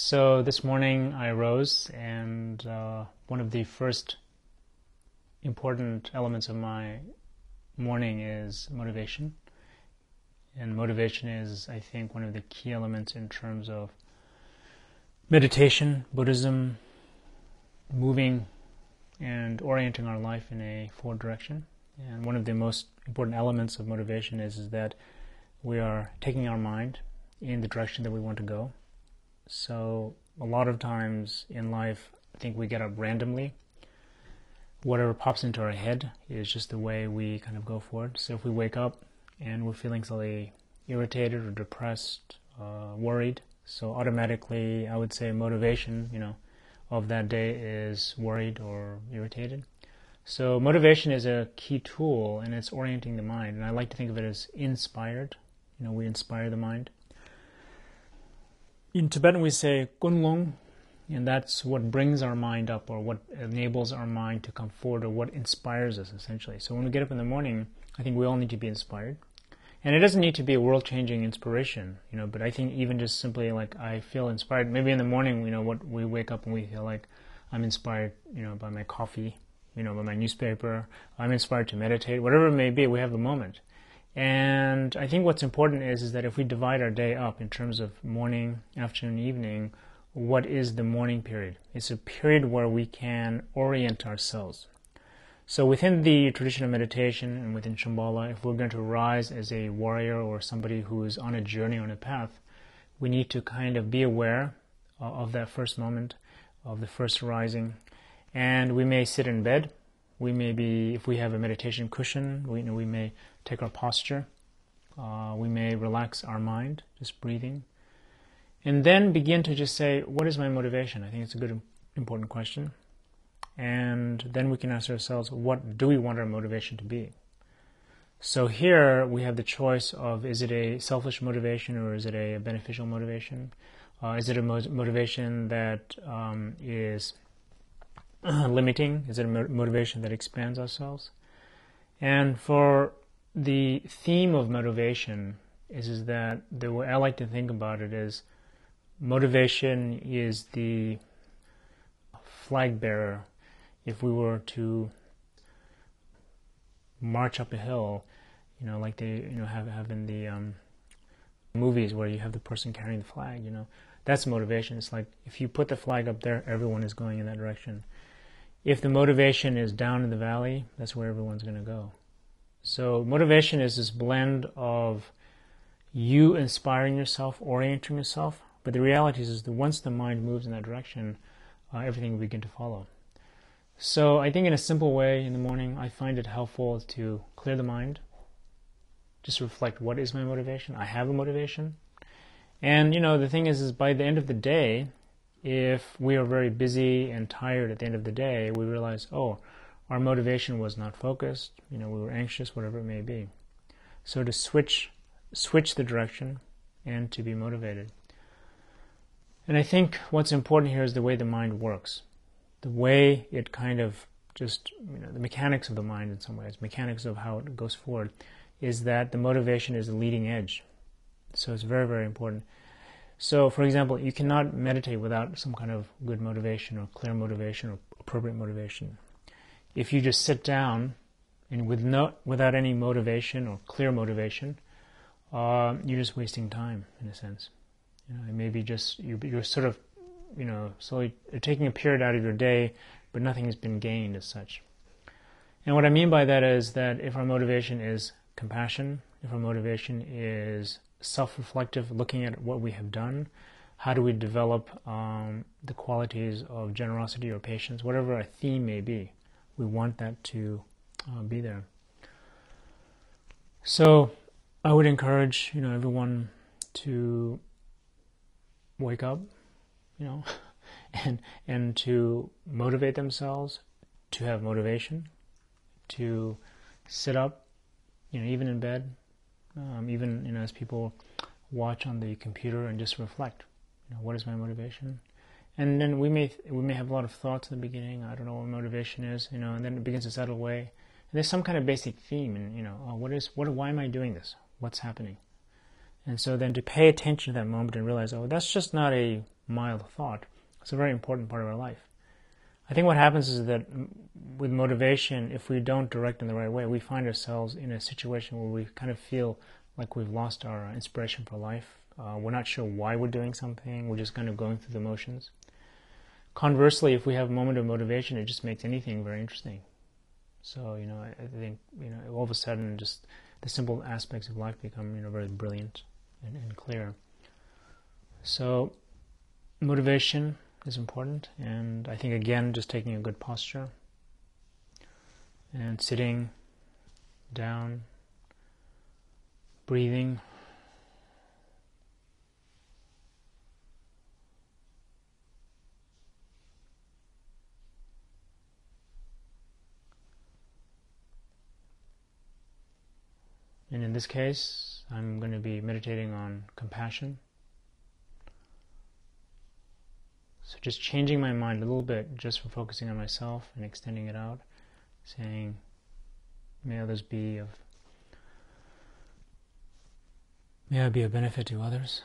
So this morning I rose, and one of the first important elements of my morning is motivation. And motivation is, I think, one of the key elements in terms of meditation, Buddhism, moving and orienting our life in a forward direction. And one of the most important elements of motivation is that we are taking our mind in the direction that we want to go. So a lot of times in life, I think we get up randomly. Whatever pops into our head is just the way we kind of go forward. So if we wake up and we're feeling slightly irritated or depressed, worried, so automatically I would say motivation, of that day is worried or irritated. So motivation is a key tool, and it's orienting the mind. And I like to think of it as inspired. We inspire the mind. In Tibetan we say kunlong, and that's what brings our mind up, or what enables our mind to come forward, or what inspires us essentially. So when we get up in the morning, I think we all need to be inspired. And it doesn't need to be a world-changing inspiration, but I think even just simply like I feel inspired. Maybe in the morning, what we wake up and we feel like I'm inspired, by my coffee, by my newspaper. I'm inspired to meditate, whatever it may be. We have a moment. And I think what's important is that if we divide our day up in terms of morning, afternoon, evening, what is the morning period? It's a period where we can orient ourselves. So within the tradition of meditation and within Shambhala, if we're going to rise as a warrior or somebody who is on a journey, on a path, we need to kind of be aware of that first moment, of the first rising. And we may sit in bed. We may be, if we have a meditation cushion, we may take our posture. We may relax our mind, just breathing. And then begin to just say, what is my motivation? I think it's a good, important question. And then we can ask ourselves, what do we want our motivation to be? So here we have the choice of, is it a selfish motivation or is it a beneficial motivation? Is it a motivation that is limiting? Is it a motivation that expands ourselves? And for the theme of motivation is that the way I like to think about it is motivation is the flag bearer. If we were to march up a hill, like they have in the movies where you have the person carrying the flag, that's motivation. It's like if you put the flag up there, everyone is going in that direction. If the motivation is down in the valley, that's where everyone's going to go. So motivation is this blend of you inspiring yourself, orienting yourself, but the reality is that once the mind moves in that direction, everything will begin to follow. So I think in a simple way in the morning, I find it helpful to clear the mind, just reflect what is my motivation. I have a motivation. And the thing is by the end of the day, if we are very busy and tired at the end of the day, we realize, our motivation was not focused, we were anxious, whatever it may be. So to switch the direction and to be motivated. And I think what's important here is the way the mind works. The way it kind of just, the mechanics of the mind in some ways, mechanics of how it goes forward, is that the motivation is the leading edge. So it's very, very important. So, for example, you cannot meditate without some kind of good motivation or clear motivation or appropriate motivation. If you just sit down and without any motivation or clear motivation, you're just wasting time in a sense. It may be just you're sort of slowly taking a period out of your day, but nothing has been gained as such. And what I mean by that is that if our motivation is compassion, if our motivation is self-reflective, looking at what we have done, how do we develop the qualities of generosity or patience, whatever our theme may be, we want that to be there. So I would encourage everyone to wake up, and to motivate themselves, to have motivation, to sit up, even in bed, even as people watch on the computer and just reflect. What is my motivation? And then we may have a lot of thoughts in the beginning. I don't know what motivation is, and then it begins to settle away. And there's some kind of basic theme, and why am I doing this? What's happening? And so then to pay attention to that moment and realize, that's just not a mild thought. It's a very important part of our life. I think what happens is that with motivation, if we don't direct in the right way, we find ourselves in a situation where we kind of feel like we've lost our inspiration for life. We're not sure why we're doing something. We're just kind of going through the motions. Conversely, if we have a moment of motivation, it just makes anything very interesting. So, I think, all of a sudden, just the simple aspects of life become, very brilliant and clear. So, motivation is important, and I think, again, just taking a good posture and sitting down, breathing, and in this case, I'm going to be meditating on compassion. So just changing my mind a little bit, just from focusing on myself and extending it out, saying, may I be of benefit to others.